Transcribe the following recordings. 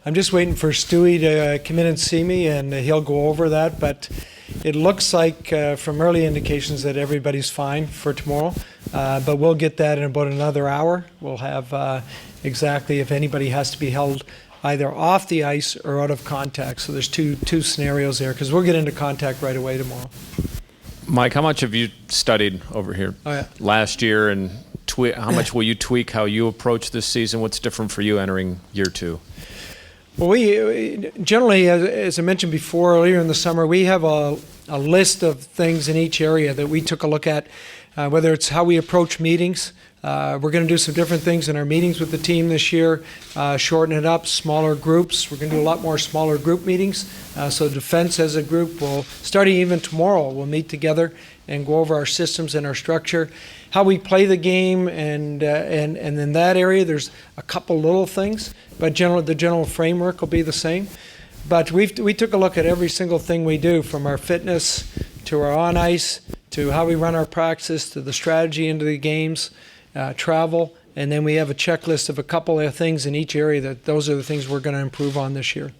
I'm just waiting for Stewie to come in and see me, and he'll go over that. But it looks like, from early indications, that everybody's fine for tomorrow. But we'll get that in about another hour. We'll have exactly if anybody has to be held either off the ice or out of contact. So there's two scenarios there, because we'll get into contact right away tomorrow. Mike, how much have you studied over here last year, and how much will you tweak how you approach this season? What's different for you entering year 2? Well, we generally, as I mentioned before, earlier in the summer, we have a list of things in each area that we took a look at, whether it's how we approach meetings. We're going to do some different things in our meetings with the team this year, shorten it up, smaller groups. We're going to do a lot more smaller group meetings. So defense as a group will, starting even tomorrow, we'll meet together and go over our systems and our structure, how we play the game, and in that area there's a couple little things, but the general framework will be the same. But we took a look at every single thing we do, from our fitness to our on ice to how we run our practice to the strategy into the games. Travel, and then we have a checklist of a couple of things in each area that those are the things we're going to improve on this year.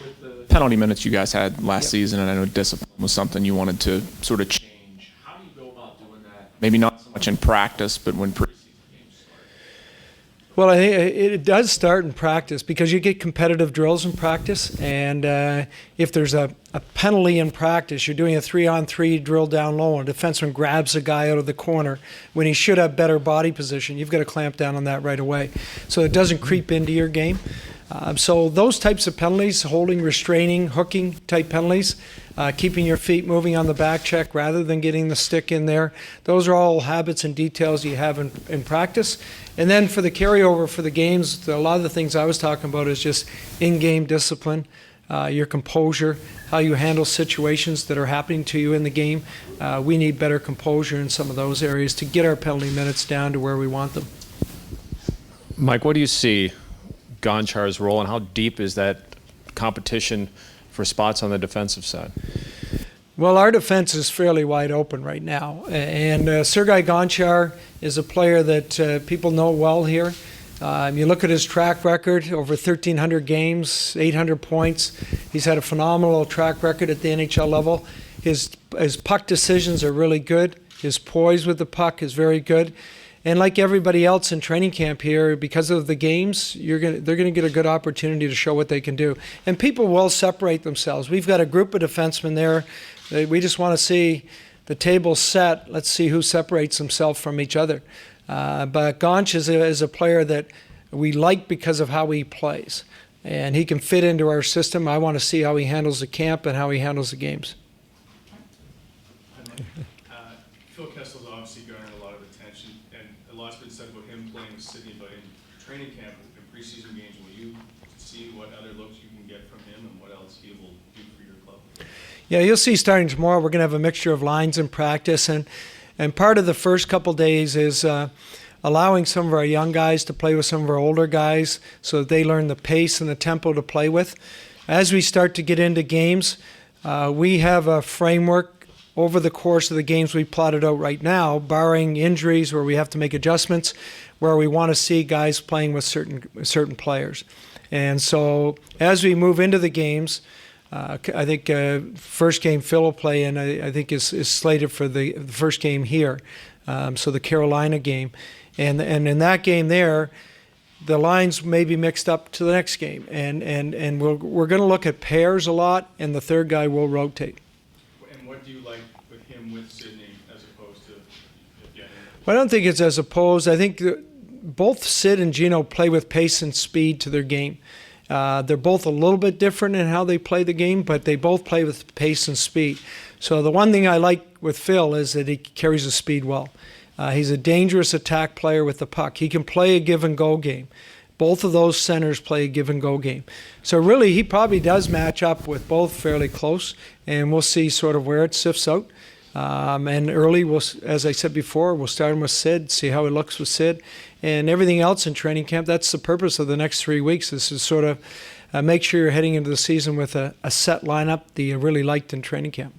With the penalty minutes you guys had last season, and I know discipline was something you wanted to sort of change, how do you go about doing that? Maybe not so much in practice, but when preseason games start? Well, I think it does start in practice, because you get competitive drills in practice, and if there's a penalty in practice, you're doing a 3-on-3 drill down low, and a defenseman grabs a guy out of the corner when he should have better body position, you've got to clamp down on that right away so it doesn't creep into your game. So those types of penalties, holding, restraining, hooking type penalties, keeping your feet moving on the back check rather than getting the stick in there, those are all habits and details you have in practice. And then for the carryover for the games, a lot of the things I was talking about is just in-game discipline, your composure, how you handle situations that are happening to you in the game. We need better composure in some of those areas to get our penalty minutes down to where we want them. Mike, what do you see Gonchar's role, and how deep is that competition for spots on the defensive side? Well, our defense is fairly wide open right now, and Sergei Gonchar is a player that people know well here. You look at his track record, over 1,300 games, 800 points. He's had a phenomenal track record at the NHL level. His puck decisions are really good. His poise with the puck is very good. And like everybody else in training camp here, because of the games, they're going to get a good opportunity to show what they can do. And people will separate themselves. We've got a group of defensemen there. We just want to see the table set. Let's see who separates himself from each other. But Gonch is a player that we like because of how he plays. And he can fit into our system. I want to see how he handles the camp and how he handles the games. Phil Kessel's obviously garnered a lot of attention, and a lot's been said about him playing with Sydney, but in training camp and preseason games, will you see what other looks you can get from him and what else he will do for your club? Yeah, you'll see starting tomorrow we're going to have a mixture of lines in practice, and part of the first couple days is allowing some of our young guys to play with some of our older guys so that they learn the pace and the tempo to play with. As we start to get into games, we have a framework over the course of the games we plotted out right now, barring injuries where we have to make adjustments, where we want to see guys playing with certain players. And so as we move into the games, I think first game Phil will play in, I think is slated for the first game here, so the Carolina game. And in that game there, the lines may be mixed up to the next game. And we're going to look at pairs a lot, and the third guy will rotate. And what do you like with him with Sydney as opposed to again? Well, I don't think it's as opposed. I think both Sid and Gino play with pace and speed to their game. They're both a little bit different in how they play the game, but they both play with pace and speed. So the one thing I like with Phil is that he carries the speed well. He's a dangerous attack player with the puck. He can play a give-and-go game. Both of those centers play a give-and-go game. So really, he probably does match up with both fairly close, and we'll see sort of where it sifts out. And early, as I said before, we'll start him with Sid, see how he looks with Sid. And everything else in training camp, that's the purpose of the next 3 weeks, is to sort of make sure you're heading into the season with a set lineup that you really liked in training camp.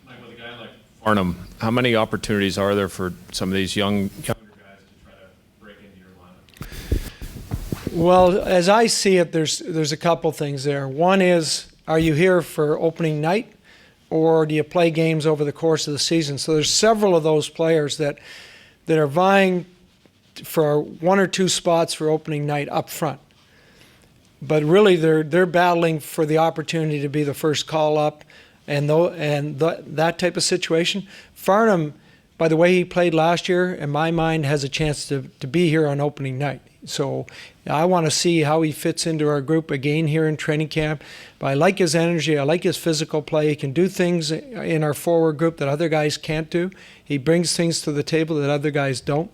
Mike, with a guy like Farnham, how many opportunities are there for some of these younger guys to try to break into your lineup? Well, as I see it, there's a couple things there. One is, are you here for opening night, or do you play games over the course of the season? So there's several of those players that are vying for one or two spots for opening night up front. But really, they're battling for the opportunity to be the first call up, and that type of situation. Farnham, by the way he played last year, in my mind, has a chance to be here on opening night. So I want to see how he fits into our group again here in training camp. But I like his energy. I like his physical play. He can do things in our forward group that other guys can't do. He brings things to the table that other guys don't.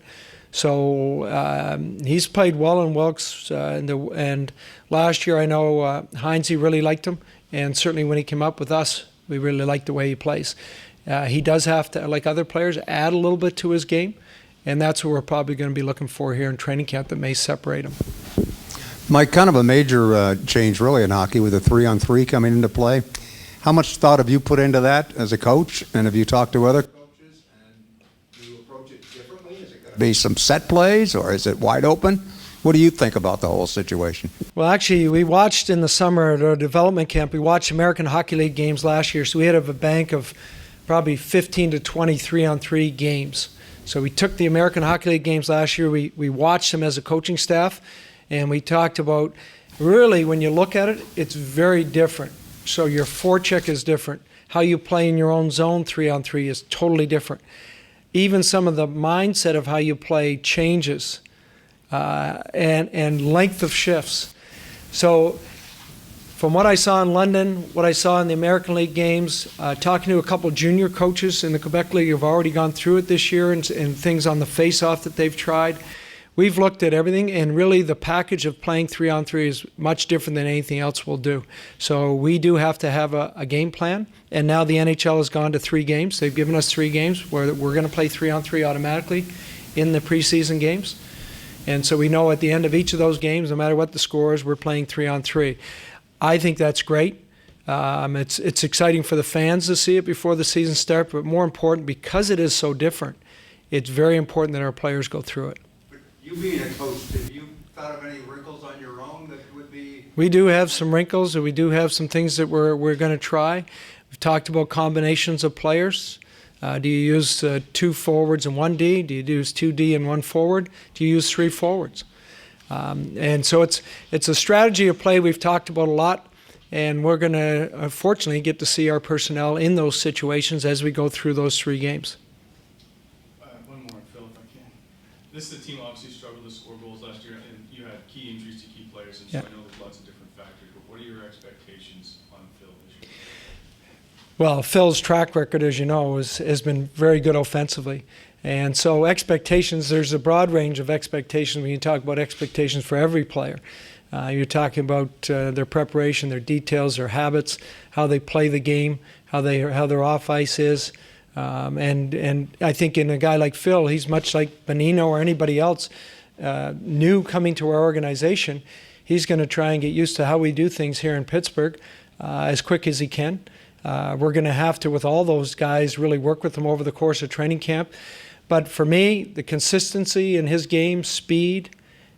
So he's played well in Wilkes, and last year I know Heinze really liked him, and certainly when he came up with us, we really liked the way he plays. He does have to, like other players, add a little bit to his game, and that's what we're probably going to be looking for here in training camp that may separate him. Mike, kind of a major change really in hockey with the 3-on-3 coming into play. How much thought have you put into that as a coach, and have you talked to other coaches, and do you approach it differently? Is it going to be some set plays, or is it wide open? What do you think about the whole situation? Well, actually, we watched in the summer at our development camp, we watched American Hockey League games last year, so we had a bank of probably 15 to 20 3-on-3 games. So we took the American Hockey League games last year, we watched them as a coaching staff, and we talked about, really, when you look at it, it's very different. So your forecheck is different. How you play in your own zone 3-on-3 is totally different. Even some of the mindset of how you play changes. And length of shifts. So from what I saw in London, what I saw in the American League games, talking to a couple junior coaches in the Quebec League who've already gone through it this year, and things on the face-off that they've tried, we've looked at everything, and really the package of playing 3-on-3 is much different than anything else we'll do. So we do have to have a game plan, and now the NHL has gone to 3 games. They've given us 3 games where we're going to play 3-on-3 automatically in the preseason games. And so we know at the end of each of those games, no matter what the score is, we're playing 3-on-3. I think that's great. It's exciting for the fans to see it before the season starts, but more important, because it is so different, it's very important that our players go through it. But you being a coach, have you thought of any wrinkles on your own that would be? We do have some wrinkles, and we do have some things that we're going to try. We've talked about combinations of players. Do you use 2 forwards and 1 D? Do you use 2 D and 1 forward? Do you use 3 forwards? And so it's a strategy of play we've talked about a lot, and we're going to, unfortunately, get to see our personnel in those situations as we go through those 3 games. One more, Phil, if I can. This is a team obviously struggled to score goals last year, and you had key injuries to key players, and so I know there's lots of different factors, but what are your expectations on Phil this year? Well, Phil's track record, as you know, has been very good offensively. And so expectations, there's a broad range of expectations when you talk about expectations for every player. You're talking about their preparation, their details, their habits, how they play the game, how their off ice is. And I think in a guy like Phil, he's much like Bonino or anybody else new coming to our organization. He's going to try and get used to how we do things here in Pittsburgh as quick as he can. We're going to have to, with all those guys, really work with them over the course of training camp. But for me, the consistency in his game, speed,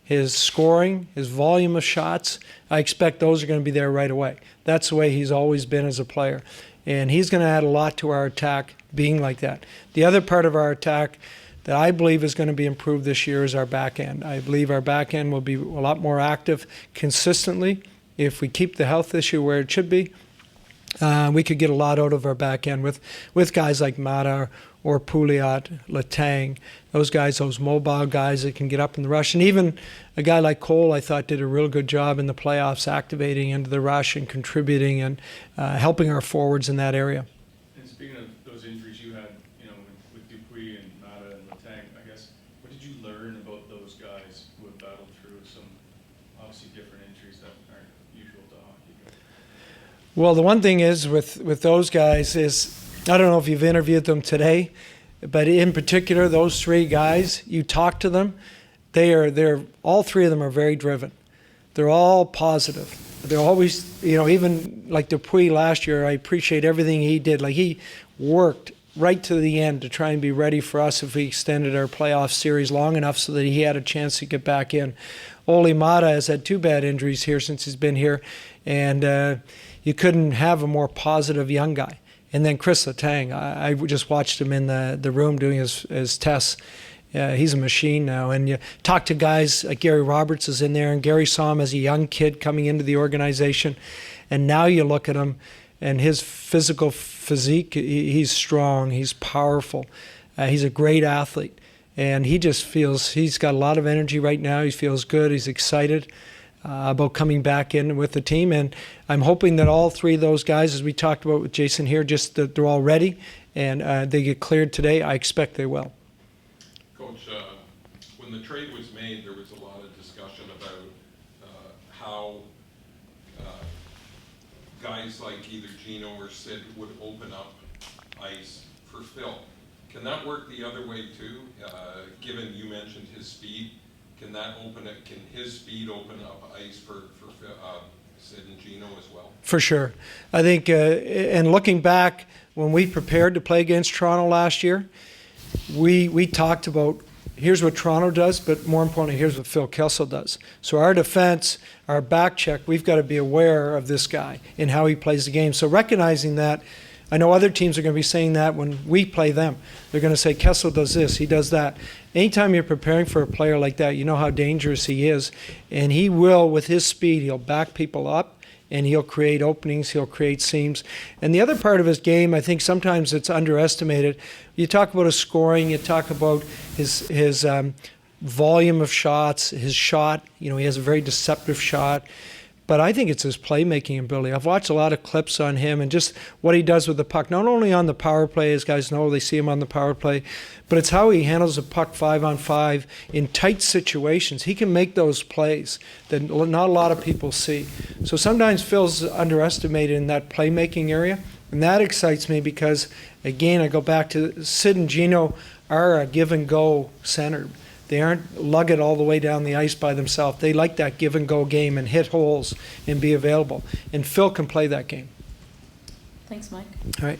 his scoring, his volume of shots, I expect those are going to be there right away. That's the way he's always been as a player. And he's going to add a lot to our attack being like that. The other part of our attack that I believe is going to be improved this year is our back end. I believe our back end will be a lot more active consistently. If we keep the health issue where it should be, we could get a lot out of our back end with guys like Mata or Pouliot, Letang, those guys, those mobile guys that can get up in the rush. And even a guy like Cole, I thought, did a real good job in the playoffs activating into the rush and contributing and helping our forwards in that area. And speaking of those injuries you had, with Dupuis and Mata and Letang, I guess, what did you learn about those guys who have battled through some obviously different injuries that aren't usual to hockey? Well, the one thing is with those guys is, I don't know if you've interviewed them today, but in particular, those 3 guys, you talk to them, they're all 3 of them are very driven. They're all positive. They're always, even like Dupuis last year, I appreciate everything he did. Like, he worked right to the end to try and be ready for us if we extended our playoff series long enough so that he had a chance to get back in. Ole Mata has had 2 bad injuries here since he's been here, and you couldn't have a more positive young guy. And then Chris Letang, I just watched him in the room doing his tests. He's a machine now. And you talk to guys like Gary Roberts is in there, and Gary saw him as a young kid coming into the organization. And now you look at him, and his physical physique, he's strong, he's powerful, he's a great athlete. And he just feels he's got a lot of energy right now. He feels good, he's excited about coming back in with the team. And I'm hoping that all 3 of those guys, as we talked about with Jason here, just that they're all ready and they get cleared today. I expect they will. Coach, when the trade was made, there was a lot of discussion about how guys like either Gino or Sid would open up ice for Phil. Can that work the other way too? Given you mentioned his speed, can his speed open up ice for Sid and Gino as well? For sure. I think, and looking back, when we prepared to play against Toronto last year, we talked about here's what Toronto does, but more importantly, here's what Phil Kessel does. So our defense, our back check, we've got to be aware of this guy and how he plays the game. So recognizing that, I know other teams are going to be saying that when we play them. They're going to say, Kessel does this, he does that. Anytime you're preparing for a player like that, you know how dangerous he is. And he will, with his speed, he'll back people up, and he'll create openings, he'll create seams. And the other part of his game, I think sometimes it's underestimated. You talk about his scoring, you talk about his volume of shots, his shot. You know, he has a very deceptive shot. But I think it's his playmaking ability. I've watched a lot of clips on him and just what he does with the puck, not only on the power play, as guys know, they see him on the power play, but it's how he handles the puck 5-on-5 in tight situations. He can make those plays that not a lot of people see. So sometimes Phil's underestimated in that playmaking area, and that excites me because, again, I go back to Sid and Gino are a give-and-go center. They aren't lug it all the way down the ice by themselves. They like that give-and-go game and hit holes and be available. And Phil can play that game. Thanks, Mike. All right.